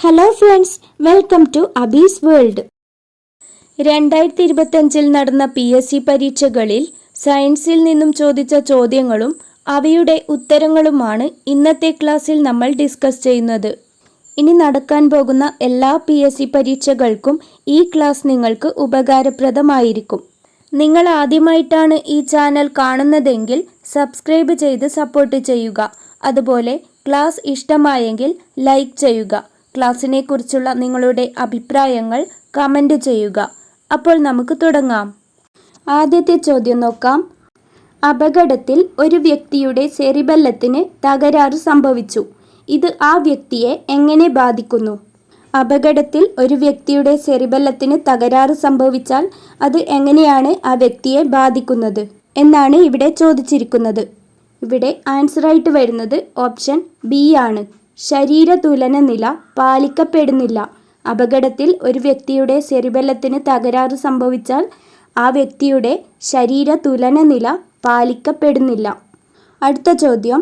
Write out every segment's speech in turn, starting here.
Hello friends, welcome to Abi's world. 2025 നടന്ന PSC പരീക്ഷകളിൽ സയൻസിൽ നിന്നും ചോദിച്ച ചോദ്യങ്ങളും അവയുടെ ഉത്തരങ്ങളുമാണ് ഇന്നത്തെ ക്ലാസ്സിൽ നമ്മൾ ഡിസ്കസ് ചെയ്യുന്നത്. ഇനി നടക്കാൻ പോകുന്ന എല്ലാ PSC പരീക്ഷകൾക്കും ഈ ക്ലാസ് നിങ്ങൾക്ക് ഉപകാരപ്രദമായിരിക്കും. നിങ്ങൾ ആദ്യമായിട്ടാണ് ഈ ചാനൽ കാണുന്നതെങ്കിൽ സബ്സ്ക്രൈബ് ചെയ്ത് സപ്പോർട്ട് ചെയ്യുക. അതുപോലെ ക്ലാസ് ഇഷ്ടമായെങ്കിൽ ലൈക്ക് ചെയ്യുക. ക്ലാസ്സിനെ കുറിച്ചുള്ള നിങ്ങളുടെ അഭിപ്രായങ്ങൾ കമൻറ്റ് ചെയ്യുക. അപ്പോൾ നമുക്ക് തുടങ്ങാം. ആദ്യത്തെ ചോദ്യം നോക്കാം. അപകടത്തിൽ ഒരു വ്യക്തിയുടെ സെറിബെല്ലത്തിന് തകരാറ് സംഭവിച്ചു. ഇത് ആ വ്യക്തിയെ എങ്ങനെ ബാധിക്കുന്നു? അപകടത്തിൽ ഒരു വ്യക്തിയുടെ സെറിബെല്ലത്തിന് തകരാറ് സംഭവിച്ചാൽ അത് എങ്ങനെയാണ് ആ വ്യക്തിയെ ബാധിക്കുന്നത് എന്നാണ് ഇവിടെ ചോദിച്ചിരിക്കുന്നത്. ഇവിടെ ആൻസറായിട്ട് വരുന്നത് ഓപ്ഷൻ ബി ആണ്. ശരീരതുലന നില പാലിക്കപ്പെടുന്നില്ല. അപകടത്തിൽ ഒരു വ്യക്തിയുടെ സെറിബെല്ലത്തിന് തകരാറ് സംഭവിച്ചാൽ ആ വ്യക്തിയുടെ ശരീരതുലന നില പാലിക്കപ്പെടുന്നില്ല. അടുത്ത ചോദ്യം,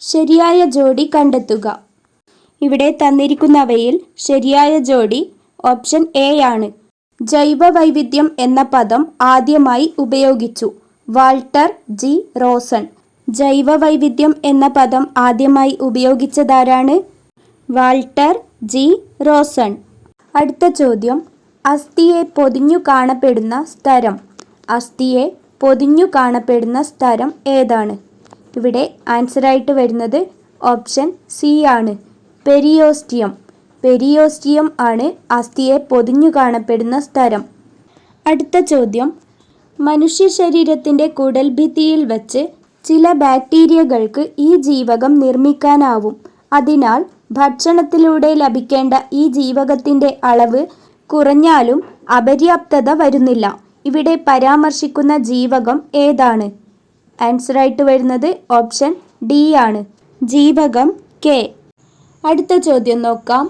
ശരിയായ ജോഡി കണ്ടെത്തുക. ഇവിടെ തന്നിരിക്കുന്നവയിൽ ശരിയായ ജോഡി ഓപ്ഷൻ എ ആണ്. ജൈവവൈവിധ്യം എന്ന പദം ആദ്യമായി ഉപയോഗിച്ചു വാൾട്ടർ ജി റോസൺ. ജൈവവൈവിധ്യം എന്ന പദം ആദ്യമായി ഉപയോഗിച്ചതാരാണ്? Walter G റോസൺ. അടുത്ത ചോദ്യം, അസ്ഥിയെ പൊതിഞ്ഞു കാണപ്പെടുന്ന സ്ഥലം. അസ്ഥിയെ പൊതിഞ്ഞു കാണപ്പെടുന്ന സ്ഥലം ഏതാണ്? ഇവിടെ ആൻസറായിട്ട് വരുന്നത് ഓപ്ഷൻ സി ആണ്. പെരിയോസ്റ്റിയം. പെരിയോസ്റ്റിയം ആണ് അസ്ഥിയെ പൊതിഞ്ഞു കാണപ്പെടുന്ന സ്ഥലം. അടുത്ത ചോദ്യം, മനുഷ്യ ശരീരത്തിൻ്റെ കുടൽഭിത്തിയിൽ വച്ച് ചില ബാക്ടീരിയകൾക്ക് ഈ ജീവകം നിർമ്മിക്കാനാവും. അതിനാൽ ഭക്ഷണത്തിലൂടെ ലഭിക്കേണ്ട ഈ ജീവകത്തിൻ്റെ അളവ് കുറഞ്ഞാലും അപര്യാപ്തത വരുന്നില്ല. ഇവിടെ പരാമർശിക്കുന്ന ജീവകം ഏതാണ്? ആൻസറായിട്ട് വരുന്നത് ഓപ്ഷൻ ഡി ആണ്. ജീവകം കെ. അടുത്ത ചോദ്യം നോക്കാം.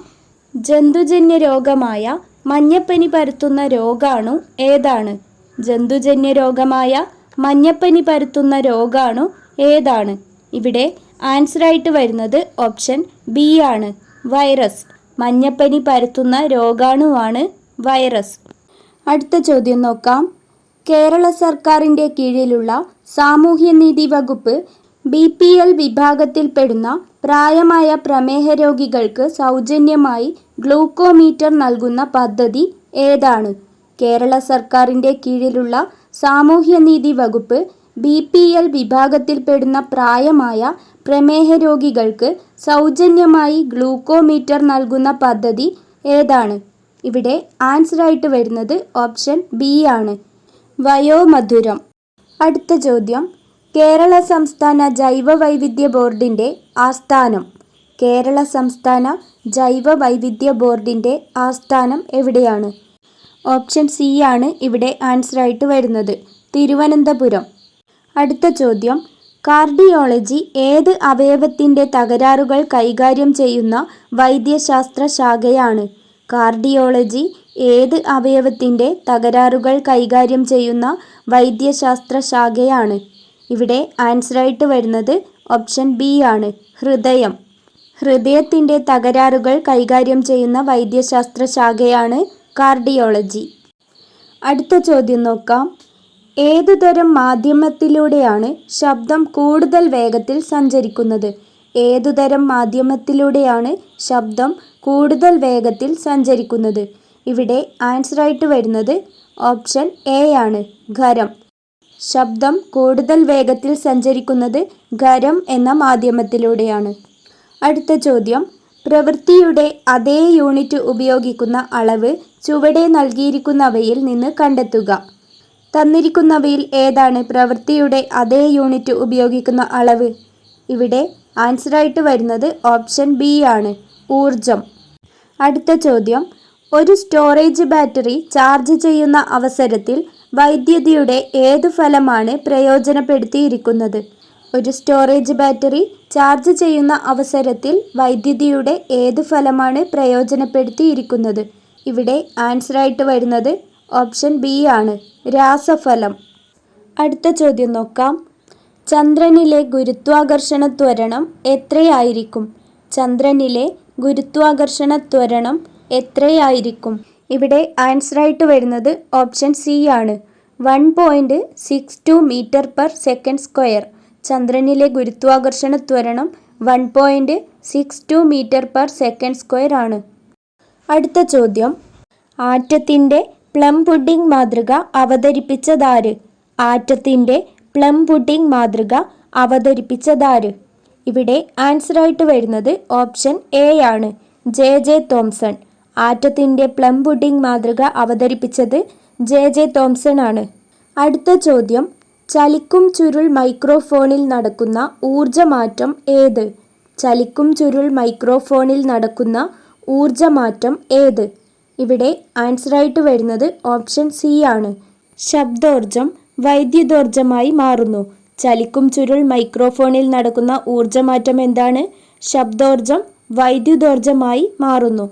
ജന്തുജന്യ രോഗമായ മഞ്ഞപ്പനി പരത്തുന്ന രോഗാണു ഏതാണ്? ജന്തുജന്യ രോഗമായ മഞ്ഞപ്പനി പരത്തുന്ന രോഗാണു ഏതാണ്? ഇവിടെ ആൻസറായിട്ട് വരുന്നത് ഓപ്ഷൻ ബി ആണ്. വൈറസ്. മഞ്ഞപ്പനി പരത്തുന്ന രോഗാണുവാണ് വൈറസ്. അടുത്ത ചോദ്യം നോക്കാം. കേരള സർക്കാരിൻ്റെ കീഴിലുള്ള സാമൂഹ്യനീതി വകുപ്പ് BPL വിഭാഗത്തിൽപ്പെടുന്ന പ്രായമായ പ്രമേഹ രോഗികൾക്ക് സൗജന്യമായി ഗ്ലൂക്കോമീറ്റർ നൽകുന്ന പദ്ധതി ഏതാണ്? കേരള സർക്കാരിൻ്റെ കീഴിലുള്ള സാമൂഹ്യനീതി വകുപ്പ് BPL വിഭാഗത്തിൽപ്പെടുന്ന പ്രായമായ പ്രമേഹ രോഗികൾക്ക് സൗജന്യമായി ഗ്ലൂക്കോമീറ്റർ നൽകുന്ന പദ്ധതി ഏതാണ്? ഇവിടെ ആൻസറായിട്ട് വരുന്നത് ഓപ്ഷൻ ബി ആണ്. വയോമധുരം. അടുത്ത ചോദ്യം, കേരള സംസ്ഥാന ജൈവവൈവിധ്യ ബോർഡിൻ്റെ ആസ്ഥാനം. കേരള സംസ്ഥാന ജൈവവൈവിധ്യ ബോർഡിൻ്റെ ആസ്ഥാനം എവിടെയാണ്? ഓപ്ഷൻ സി ആണ് ഇവിടെ ആൻസറായിട്ട് വരുന്നത്. തിരുവനന്തപുരം. അടുത്ത ചോദ്യം, കാർഡിയോളജി ഏത് അവയവത്തിൻ്റെ തകരാറുകൾ കൈകാര്യം ചെയ്യുന്ന വൈദ്യശാസ്ത്ര ശാഖയാണ്? കാർഡിയോളജി ഏത് അവയവത്തിൻ്റെ തകരാറുകൾ കൈകാര്യം ചെയ്യുന്ന വൈദ്യശാസ്ത്ര ശാഖയാണ്? ഇവിടെ ആൻസറായിട്ട് വരുന്നത് ഓപ്ഷൻ ബി ആണ്. ഹൃദയം. ഹൃദയത്തിൻ്റെ തകരാറുകൾ കൈകാര്യം ചെയ്യുന്ന വൈദ്യശാസ്ത്ര ശാഖയാണ് കാർഡിയോളജി. അടുത്ത ചോദ്യം നോക്കാം. ഏതുതരം മാധ്യമത്തിലൂടെയാണ് ശബ്ദം കൂടുതൽ വേഗത്തിൽ സഞ്ചരിക്കുന്നത്? ഏതുതരം മാധ്യമത്തിലൂടെയാണ് ശബ്ദം കൂടുതൽ വേഗത്തിൽ സഞ്ചരിക്കുന്നത്? ഇവിടെ ആൻസറായിട്ട് വരുന്നത് ഓപ്ഷൻ എ ആണ്. ഖരം. ശബ്ദം കൂടുതൽ വേഗത്തിൽ സഞ്ചരിക്കുന്നത് ഖരം എന്ന മാധ്യമത്തിലൂടെയാണ്. അടുത്ത ചോദ്യം, പ്രവൃത്തിയുടെ അതേ യൂണിറ്റ് ഉപയോഗിക്കുന്ന അളവ് ചുവടെ നൽകിയിരിക്കുന്നവയിൽ നിന്ന് കണ്ടെത്തുക. തന്നിരിക്കുന്നവയിൽ ഏതാണ് പ്രവൃത്തിയുടെ അതേ യൂണിറ്റ് ഉപയോഗിക്കുന്ന അളവ്? ഇവിടെ ആൻസറായിട്ട് വരുന്നത് ഓപ്ഷൻ ബി ആണ്. ഊർജം. അടുത്ത ചോദ്യം, ഒരു സ്റ്റോറേജ് ബാറ്ററി ചാർജ് ചെയ്യുന്ന അവസരത്തിൽ വൈദ്യുതിയുടെ ഏതു ഫലമാണ് പ്രയോജനപ്പെടുത്തിയിരിക്കുന്നത്? ഒരു സ്റ്റോറേജ് ബാറ്ററി ചാർജ് ചെയ്യുന്ന അവസരത്തിൽ വൈദ്യുതിയുടെ ഏത് ഫലമാണ് പ്രയോജനപ്പെടുത്തിയിരിക്കുന്നത്? ഇവിടെ ആൻസറായിട്ട് വരുന്നത് ഓപ്ഷൻ ബി ആണ്. രാസഫലം. അടുത്ത ചോദ്യം നോക്കാം. ചന്ദ്രനിലെ ഗുരുത്വാകർഷണ ത്വരണം എത്രയായിരിക്കും? ചന്ദ്രനിലെ ഗുരുത്വാകർഷണ ത്വരണം എത്രയായിരിക്കും? ഇവിടെ ആൻസറായിട്ട് വരുന്നത് ഓപ്ഷൻ സി ആണ്. 1.62 മീറ്റർ പെർ സെക്കൻഡ് സ്ക്വയർ. ചന്ദ്രനിലെ ഗുരുത്വാകർഷണ ത്വരണം 1.62 മീറ്റർ പെർ സെക്കൻഡ് സ്ക്വയർ ആണ്. അടുത്ത ചോദ്യം, ആറ്റത്തിൻ്റെ പ്ലം പുഡിംഗ് മാതൃക അവതരിപ്പിച്ചതാര്? ആറ്റത്തിൻ്റെ പ്ലം പുഡിംഗ് മാതൃക അവതരിപ്പിച്ചതാര്? ഇവിടെ ആൻസറായിട്ട് വരുന്നത് ഓപ്ഷൻ എ ആണ്, ജെ തോംസൺ. ആറ്റത്തിൻ്റെ പ്ലം പുഡിംഗ് മാതൃക അവതരിപ്പിച്ചത് ജെ തോംസൺ ആണ്. അടുത്ത ചോദ്യം, ചലിക്കും ചുരുൾ മൈക്രോഫോണിൽ നടക്കുന്ന ഊർജ്ജമാറ്റം ഏത്? ചലിക്കും ചുരുൾ മൈക്രോഫോണിൽ നടക്കുന്ന ഊർജ്ജമാറ്റം ഏത്? ഇവിടെ ആൻസറായിട്ട് വരുന്നത് ഓപ്ഷൻ സി ആണ്, ശബ്ദോർജ്ജം വൈദ്യുതോർജ്ജമായി മാറുന്നു. ചലിക്കും ചുരുൾ മൈക്രോഫോണിൽ നടക്കുന്ന ഊർജ്ജമാറ്റം എന്താണ്? ശബ്ദോർജ്ജം വൈദ്യുതോർജ്ജമായി മാറുന്നു.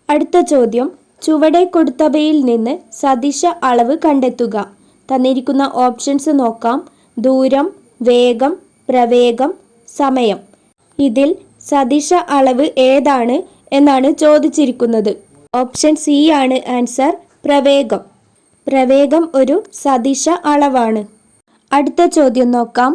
അടുത്ത ചോദ്യം, ചുവടെ കൊടുത്തവയിൽ നിന്ന് സദിശ അളവ് കണ്ടെത്തുക. തന്നിരിക്കുന്ന ഓപ്ഷൻസ് നോക്കാം. ദൂരം, വേഗം, പ്രവേഗം, സമയം. ഇതിൽ സദിശ അളവ് ഏതാണ് എന്നാണ് ചോദിച്ചിരിക്കുന്നത്. ഓപ്ഷൻ സി ആണ് ആൻസർ, പ്രവേഗം. പ്രവേഗം ഒരു സദിശ അളവാണ്. അടുത്ത ചോദ്യം നോക്കാം.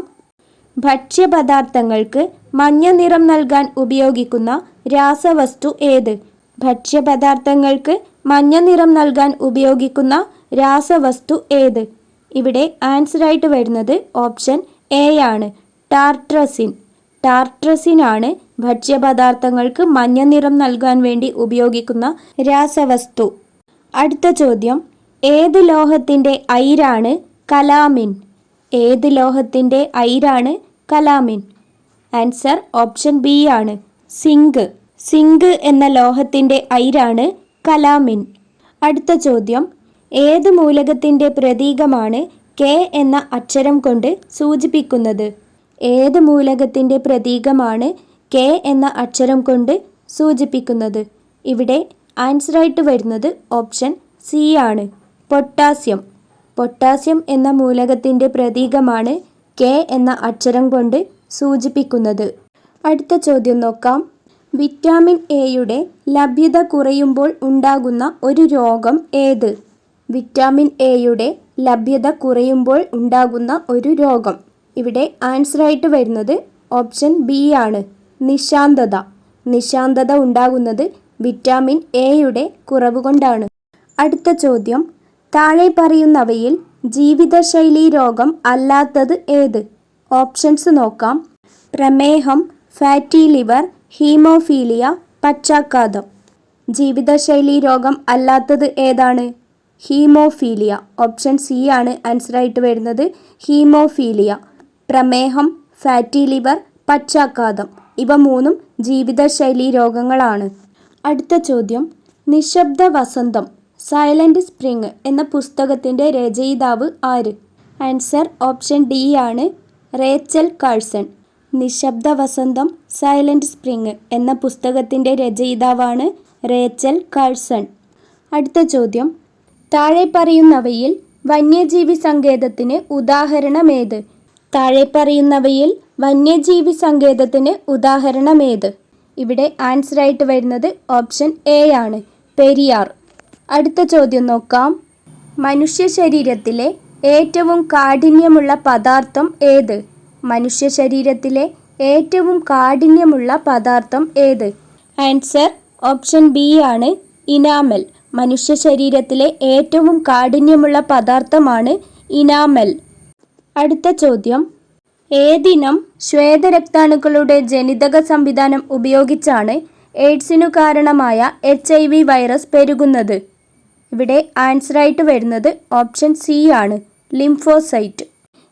ഭക്ഷ്യപദാർത്ഥങ്ങൾക്ക് മഞ്ഞ നിറം നൽകാൻ ഉപയോഗിക്കുന്ന രാസവസ്തു ഏത്? ഭക്ഷ്യപദാർത്ഥങ്ങൾക്ക് മഞ്ഞ നിറം നൽകാൻ ഉപയോഗിക്കുന്ന രാസവസ്തു ഏത്? ഇവിടെ ആൻസറായിട്ട് വരുന്നത് ഓപ്ഷൻ എ ആണ്, ടാർട്രസിൻ. ടാർട്രസിൻ ആണ് ഭക്ഷ്യപദാർത്ഥങ്ങൾക്ക് മഞ്ഞ നിറം നൽകാൻ വേണ്ടി ഉപയോഗിക്കുന്ന രാസവസ്തു. അടുത്ത ചോദ്യം, ഏത് ലോഹത്തിൻ്റെ അയിരാണ് കലാമിൻ? ഏത് ലോഹത്തിൻ്റെ അയിരാണ് കലാമിൻ? ആൻസർ ഓപ്ഷൻ ബി ആണ്, സിങ്ക്. സിങ്ക് എന്ന ലോഹത്തിൻ്റെ അയിരാണ് കലാമിൻ. അടുത്ത ചോദ്യം, ഏത് മൂലകത്തിൻ്റെ പ്രതീകമാണ് കെ എന്ന അക്ഷരം കൊണ്ട് സൂചിപ്പിക്കുന്നത്? ഏത് മൂലകത്തിൻ്റെ പ്രതീകമാണ് കെ എന്ന അക്ഷരം കൊണ്ട് സൂചിപ്പിക്കുന്നത്? ഇവിടെ ആൻസറായിട്ട് വരുന്നത് ഓപ്ഷൻ സി ആണ്, പൊട്ടാസ്യം. പൊട്ടാസ്യം എന്ന മൂലകത്തിൻ്റെ പ്രതീകമാണ് കെ എന്ന അക്ഷരം കൊണ്ട് സൂചിപ്പിക്കുന്നത്. അടുത്ത ചോദ്യം നോക്കാം. വിറ്റാമിൻ എയുടെ ലഭ്യത കുറയുമ്പോൾ ഉണ്ടാകുന്ന ഒരു രോഗം ഏത്? വിറ്റാമിൻ എയുടെ ലഭ്യത കുറയുമ്പോൾ ഉണ്ടാകുന്ന ഒരു രോഗം. ഇവിടെ ആൻസറായിട്ട് വരുന്നത് ഓപ്ഷൻ ബി ആണ്, നിശാന്തത. നിശാന്തത ഉണ്ടാകുന്നത് വിറ്റാമിൻ എയുടെ കുറവ് കൊണ്ടാണ്. അടുത്ത ചോദ്യം, താഴെ പറയുന്നവയിൽ ജീവിതശൈലീ രോഗം അല്ലാത്തത് ഏത്? ഓപ്ഷൻസ് നോക്കാം. പ്രമേഹം, ഫാറ്റി ലിവർ, ഹീമോഫീലിയ, പക്ഷാഘാതം. ജീവിതശൈലീ രോഗം അല്ലാത്തത് ഏതാണ്? ഹീമോഫീലിയ. ഓപ്ഷൻ സി ആണ് ആൻസറായിട്ട് വരുന്നത്, ഹീമോഫീലിയ. പ്രമേഹം, ഫാറ്റി ലിവർ, പക്ഷാഘാതം ഇവ മൂന്നും ജീവിതശൈലീ രോഗങ്ങളാണ്. അടുത്ത ചോദ്യം, നിശബ്ദ വസന്തം സൈലന്റ് സ്പ്രിംഗ് എന്ന പുസ്തകത്തിൻ്റെ രചയിതാവ് ആര്? ആൻസർ ഓപ്ഷൻ ഡി ആണ്, റേച്ചൽ കാഴ്സൺ. നിശബ്ദ വസന്തം സൈലന്റ് സ്പ്രിംഗ് എന്ന പുസ്തകത്തിൻ്റെ രചയിതാവാണ് റേച്ചൽ കാഴ്സൺ. അടുത്ത ചോദ്യം, താഴെ പറയുന്നവയിൽ വന്യജീവി സങ്കേതത്തിന് ഉദാഹരണമേത്? താഴെ പറയുന്നവയിൽ വന്യജീവി സങ്കേതത്തിന് ഉദാഹരണമേത്? ഇവിടെ ആൻസറായിട്ട് വരുന്നത് ഓപ്ഷൻ എ ആണ്, പെരിയാർ. അടുത്ത ചോദ്യം നോക്കാം. മനുഷ്യ ശരീരത്തിലെ ഏറ്റവും കാഠിന്യമുള്ള പദാർത്ഥം ഏത്? മനുഷ്യ ശരീരത്തിലെ ഏറ്റവും കാഠിന്യമുള്ള പദാർത്ഥം ഏത്? ആൻസർ ഓപ്ഷൻ ബി ആണ്, ഇനാമൽ. മനുഷ്യ ശരീരത്തിലെ ഏറ്റവും കാഠിന്യമുള്ള പദാർത്ഥമാണ് ഇനാമൽ. അടുത്ത ചോദ്യം, ഏതിനം ശ്വേതരക്താണുക്കളുടെ ജനിതക സംവിധാനം ഉപയോഗിച്ചാണ് എയ്ഡ്സിനു കാരണമായ HIV വൈറസ് പെരുകുന്നത്? ഇവിടെ ആൻസറായിട്ട് വരുന്നത് ഓപ്ഷൻ സി ആണ്, ലിംഫോസൈറ്റ്.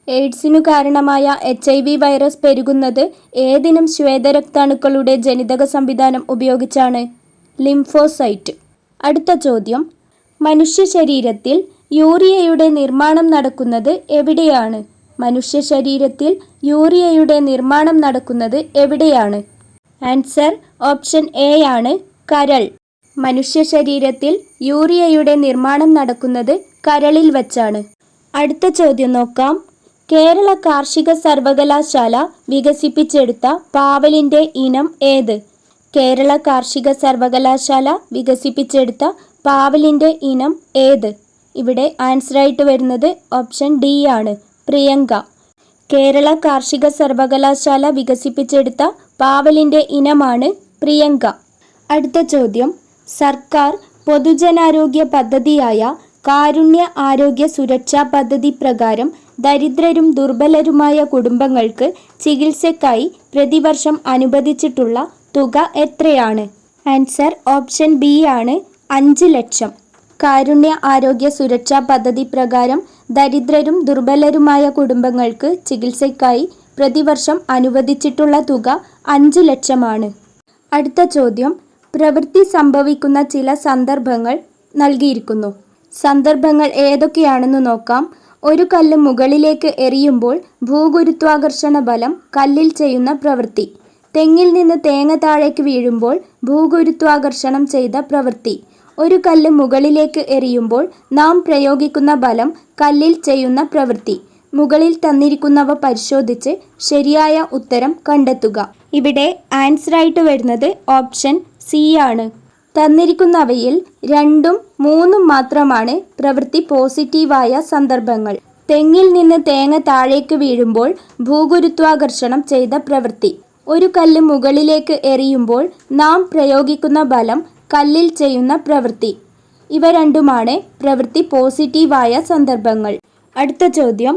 എയ്ഡ്സിനു കാരണമായ HIV വൈറസ് പെരുകുന്നത് ഏതിനം ശ്വേതരക്താണുക്കളുടെ ജനിതക സംവിധാനം ഉപയോഗിച്ചാണ്? ലിംഫോസൈറ്റ്. അടുത്ത ചോദ്യം, മനുഷ്യ ശരീരത്തിൽ യൂറിയയുടെ നിർമ്മാണം നടക്കുന്നത് എവിടെയാണ്? മനുഷ്യ ശരീരത്തിൽ യൂറിയയുടെ നിർമ്മാണം നടക്കുന്നത് എവിടെയാണ്? ആൻസർ ഓപ്ഷൻ എ ആണ്, കരൾ. മനുഷ്യ ശരീരത്തിൽ യൂറിയയുടെ നിർമ്മാണം നടക്കുന്നത് കരളിൽ വച്ചാണ്. അടുത്ത ചോദ്യം നോക്കാം. കേരള കാർഷിക സർവകലാശാല വികസിപ്പിച്ചെടുത്ത പാവലിൻ്റെ ഇനം ഏത്? കേരള കാർഷിക സർവകലാശാല വികസിപ്പിച്ചെടുത്ത പാവലിൻ്റെ ഇനം ഏത്? ഇവിടെ ആൻസറായിട്ട് വരുന്നത് ഓപ്ഷൻ ഡി ആണ്, പ്രിയങ്ക. കേരള കാർഷിക സർവകലാശാല വികസിപ്പിച്ചെടുത്ത പാവലിൻ്റെ ഇനമാണ് പ്രിയങ്ക. അടുത്ത ചോദ്യം, സർക്കാർ പൊതുജനാരോഗ്യ പദ്ധതിയായ കാരുണ്യ ആരോഗ്യ സുരക്ഷാ പദ്ധതി പ്രകാരം ദരിദ്രരും ദുർബലരുമായ കുടുംബങ്ങൾക്ക് ചികിത്സയ്ക്കായി പ്രതിവർഷം അനുവദിച്ചിട്ടുള്ള തുക എത്രയാണ്? ആൻസർ ഓപ്ഷൻ ബി ആണ്, 5 ലക്ഷം. കാരുണ്യ ആരോഗ്യ സുരക്ഷാ പദ്ധതി പ്രകാരം ദരിദ്രരും ദുർബലരുമായ കുടുംബങ്ങൾക്ക് ചികിത്സയ്ക്കായി പ്രതിവർഷം അനുവദിച്ചിട്ടുള്ള തുക 5 ലക്ഷമാണ്. അടുത്ത ചോദ്യം, പ്രവൃത്തി സംഭവിക്കുന്ന ചില സന്ദർഭങ്ങൾ നൽകിയിരിക്കുന്നു. സന്ദർഭങ്ങൾ ഏതൊക്കെയാണെന്ന് നോക്കാം. ഒരു കല്ല് മുകളിലേക്ക് എറിയുമ്പോൾ ഭൂഗുരുത്വാകർഷണ ബലം കല്ലിൽ ചെയ്യുന്ന പ്രവൃത്തി. തെങ്ങിൽ നിന്ന് തേങ്ങ താഴേക്ക് വീഴുമ്പോൾ ഭൂഗുരുത്വാകർഷണം ചെയ്ത പ്രവൃത്തി. ഒരു കല്ല് മുകളിലേക്ക് എറിയുമ്പോൾ നാം പ്രയോഗിക്കുന്ന ബലം കല്ലിൽ ചെയ്യുന്ന പ്രവൃത്തി. മുകളിൽ തന്നിരിക്കുന്നവ പരിശോധിച്ച് ശരിയായ ഉത്തരം കണ്ടെത്തുക. ഇവിടെ ആൻസറായിട്ട് വരുന്നത് ഓപ്ഷൻ സി ആണ്. തന്നിരിക്കുന്നവയിൽ 2ഉം 3ഉം മാത്രമാണ് പ്രവൃത്തി പോസിറ്റീവായ സന്ദർഭങ്ങൾ. തെങ്ങിൽ നിന്ന് തേങ്ങ താഴേക്ക് വീഴുമ്പോൾ ഭൂഗുരുത്വാകർഷണം ചെയ്ത പ്രവൃത്തി. ഒരു കല്ല് മുകളിലേക്ക് എറിയുമ്പോൾ നാം പ്രയോഗിക്കുന്ന ബലം കല്ലിൽ ചെയ്യുന്ന പ്രവൃത്തി. ഇവ രണ്ടുമാണ് പ്രവൃത്തി പോസിറ്റീവായ സന്ദർഭങ്ങൾ. അടുത്ത ചോദ്യം,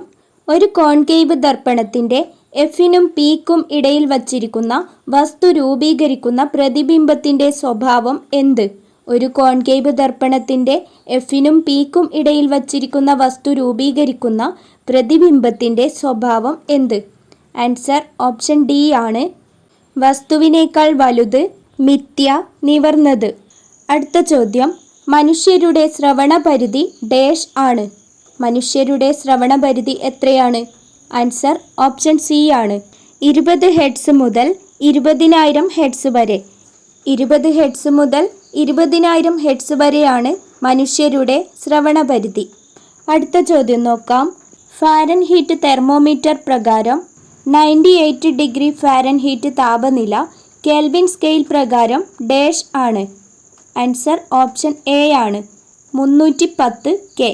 ഒരു കോൺകേവ് ദർപ്പണത്തിൻ്റെ എഫിനും പിക്കും ഇടയിൽ വച്ചിരിക്കുന്ന വസ്തു രൂപീകരിക്കുന്ന പ്രതിബിംബത്തിൻ്റെ സ്വഭാവം എന്ത്? ഒരു കോൺകേവ് ദർപ്പണത്തിൻ്റെ എഫിനും പിക്കും ഇടയിൽ വച്ചിരിക്കുന്ന വസ്തു രൂപീകരിക്കുന്ന പ്രതിബിംബത്തിൻ്റെ സ്വഭാവം എന്ത്? ആൻസർ ഓപ്ഷൻ ഡി ആണ്, വസ്തുവിനേക്കാൾ വലുത്, മിഥ്യ, നിവർന്നത്. അടുത്ത ചോദ്യം, മനുഷ്യരുടെ ശ്രവണപരിധി ഡാഷ് ആണ്. മനുഷ്യരുടെ ശ്രവണപരിധി എത്രയാണ്? ആൻസർ ഓപ്ഷൻ സി ആണ്, 20 ഹെർട്സ് മുതൽ 20,000 ഹെർട്സ് വരെ. 20 ഹെർട്സ് മുതൽ 20,000 ഹെർട്സ് വരെയാണ് മനുഷ്യരുടെ ശ്രവണപരിധി. അടുത്ത ചോദ്യം നോക്കാം. ഫാരൻഹീറ്റ് തെർമോമീറ്റർ പ്രകാരം 98 ഡിഗ്രി ഫാരൻഹീറ്റ് താപനില കെൽവിൻ സ്കെയിൽ പ്രകാരം ഡാഷ് ആണ്. ആൻസർ ഓപ്ഷൻ എ ആണ്, 310 കെ.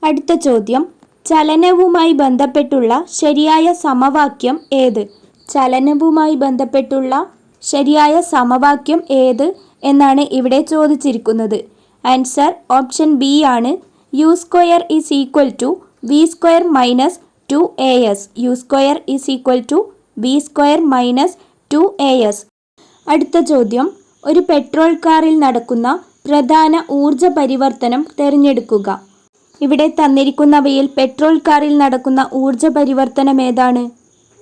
അടുത്ത ചോദ്യം, ചലനവുമായി ബന്ധപ്പെട്ടുള്ള ശരിയായ സമവാക്യം ഏത്? ചലനവുമായി ബന്ധപ്പെട്ടുള്ള ശരിയായ സമവാക്യം ഏത് എന്നാണ് ഇവിടെ ചോദിച്ചിരിക്കുന്നത്. ആൻസർ ഓപ്ഷൻ ബി ആണ്, u² = v² - 2as. u² = v² - 2as. അടുത്ത ചോദ്യം, ഒരു പെട്രോൾ കാറിൽ നടക്കുന്ന പ്രധാന ഊർജ പരിവർത്തനം തിരഞ്ഞെടുക്കുക. ഇവിടെ തന്നിരിക്കുന്നവയിൽ പെട്രോൾ കാറിൽ നടക്കുന്ന ഊർജ പരിവർത്തനം ഏതാണ്?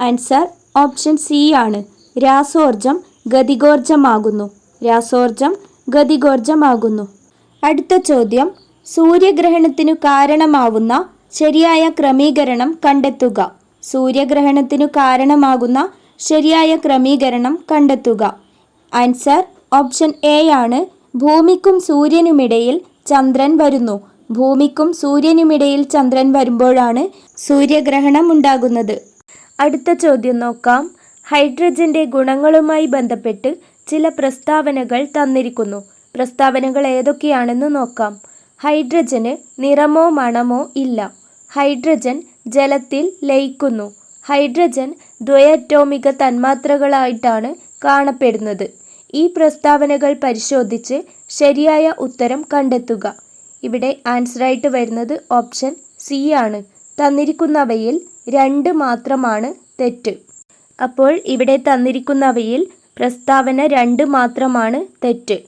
ആൻസർ ഓപ്ഷൻ സി ആണ്, രാസോർജം ഗതികോർജമാകുന്നു. രാസോർജം ഗതികോർജമാകുന്നു. അടുത്ത ചോദ്യം, സൂര്യഗ്രഹണത്തിനു കാരണമാവുന്ന ശരിയായ ക്രമീകരണം കണ്ടെത്തുക. സൂര്യഗ്രഹണത്തിനു കാരണമാകുന്ന ശരിയായ ക്രമീകരണം കണ്ടെത്തുക. ആൻസർ ഓപ്ഷൻ എ ആണ്, ഭൂമിക്കും സൂര്യനുമിടയിൽ ചന്ദ്രൻ വരുന്നു. ഭൂമിക്കും സൂര്യനുമിടയിൽ ചന്ദ്രൻ വരുമ്പോഴാണ് സൂര്യഗ്രഹണം ഉണ്ടാകുന്നത്. അടുത്ത ചോദ്യം നോക്കാം. ഹൈഡ്രജൻ്റെ ഗുണങ്ങളുമായി ബന്ധപ്പെട്ട് ചില പ്രസ്താവനകൾ തന്നിരിക്കുന്നു. പ്രസ്താവനകൾ ഏതൊക്കെയാണെന്ന് നോക്കാം. ഹൈഡ്രജന് നിറമോ മണമോ ഇല്ല. ഹൈഡ്രജൻ ജലത്തിൽ ലയിക്കുന്നു. ഹൈഡ്രജൻ ദ്വയറ്റോമിക തന്മാത്രകളായിട്ടാണ് കാണപ്പെടുന്നത്. ഈ പ്രസ്താവനകൾ പരിശോധിച്ച് ശരിയായ ഉത്തരം കണ്ടെത്തുക. ഇവിടെ ആൻസറായിട്ട് വരുന്നത് ഓപ്ഷൻ സി ആണ്, തന്നിരിക്കുന്നവയിൽ 2 മാത്രമാണ് തെറ്റ്. അപ്പോൾ ഇവിടെ തന്നിരിക്കുന്നവയിൽ പ്രസ്താവന 2 മാത്രമാണ് തെറ്റ്.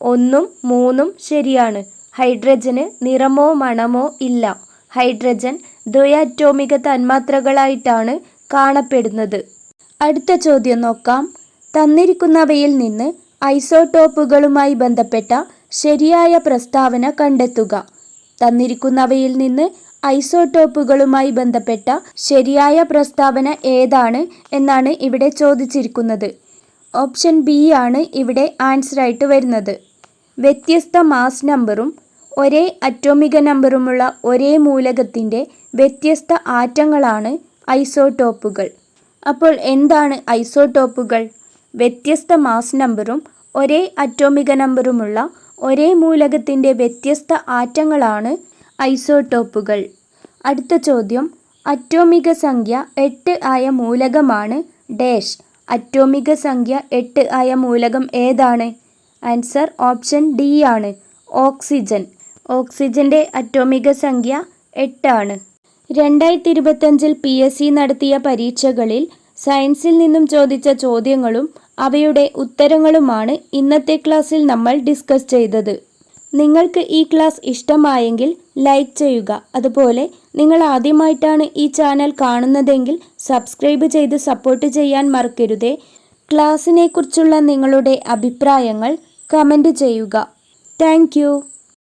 1ഉം 3ഉം ശരിയാണ്. ഹൈഡ്രജന് നിറമോ മണമോ ഇല്ല. ഹൈഡ്രജൻ ദ്വയറ്റോമിക തന്മാത്രകളായിട്ടാണ് കാണപ്പെടുന്നത്. അടുത്ത ചോദ്യം നോക്കാം. തന്നിരിക്കുന്നവയിൽ നിന്ന് ഐസോടോപ്പുകളുമായി ബന്ധപ്പെട്ട ശരിയായ പ്രസ്താവന കണ്ടെത്തുക. തന്നിരിക്കുന്നവയിൽ നിന്ന് ഐസോടോപ്പുകളുമായി ബന്ധപ്പെട്ട ശരിയായ പ്രസ്താവന ഏതാണ് എന്നാണ് ഇവിടെ ചോദിച്ചിരിക്കുന്നത്. ഓപ്ഷൻ ബി ആണ് ഇവിടെ ആൻസറായിട്ട് വരുന്നത്. വ്യത്യസ്ത മാസ് നമ്പറും ഒരേ അറ്റോമിക നമ്പറുമുള്ള ഒരേ മൂലകത്തിൻ്റെ വ്യത്യസ്ത ആറ്റങ്ങളാണ് ഐസോടോപ്പുകൾ. അപ്പോൾ എന്താണ് ഐസോടോപ്പുകൾ? വ്യത്യസ്ത മാസ് നമ്പറും ഒരേ അറ്റോമിക നമ്പറുമുള്ള ഒരേ മൂലകത്തിൻ്റെ വ്യത്യസ്ത ആറ്റങ്ങളാണ് ഐസോടോപ്പുകൾ. അടുത്ത ചോദ്യം, അറ്റോമിക സംഖ്യ 8 ആയ മൂലകമാണ് ഡാഷ്. അറ്റോമിക സംഖ്യ 8 ആയ മൂലകം ഏതാണ്? ആൻസർ ഓപ്ഷൻ ഡി ആണ്, ഓക്സിജൻ. ഓക്സിജൻ്റെ അറ്റോമിക സംഖ്യ 8 ആണ്. 2025 PSC നടത്തിയ പരീക്ഷകളിൽ സയൻസിൽ നിന്നും ചോദിച്ച ചോദ്യങ്ങളും അവയുടെ ഉത്തരങ്ങളുമാണ് ഇന്നത്തെ ക്ലാസ്സിൽ നമ്മൾ ഡിസ്കസ് ചെയ്തത്. നിങ്ങൾക്ക് ഈ ക്ലാസ് ഇഷ്ടമായെങ്കിൽ ലൈക്ക് ചെയ്യുക. അതുപോലെ നിങ്ങൾ ആദ്യമായിട്ടാണ് ഈ ചാനൽ കാണുന്നതെങ്കിൽ സബ്സ്ക്രൈബ് ചെയ്ത് സപ്പോർട്ട് ചെയ്യാൻ മറക്കരുതേ. ക്ലാസ്സിനെ കുറിച്ചുള്ള നിങ്ങളുടെ അഭിപ്രായങ്ങൾ കമൻറ്റ് ചെയ്യുക. താങ്ക്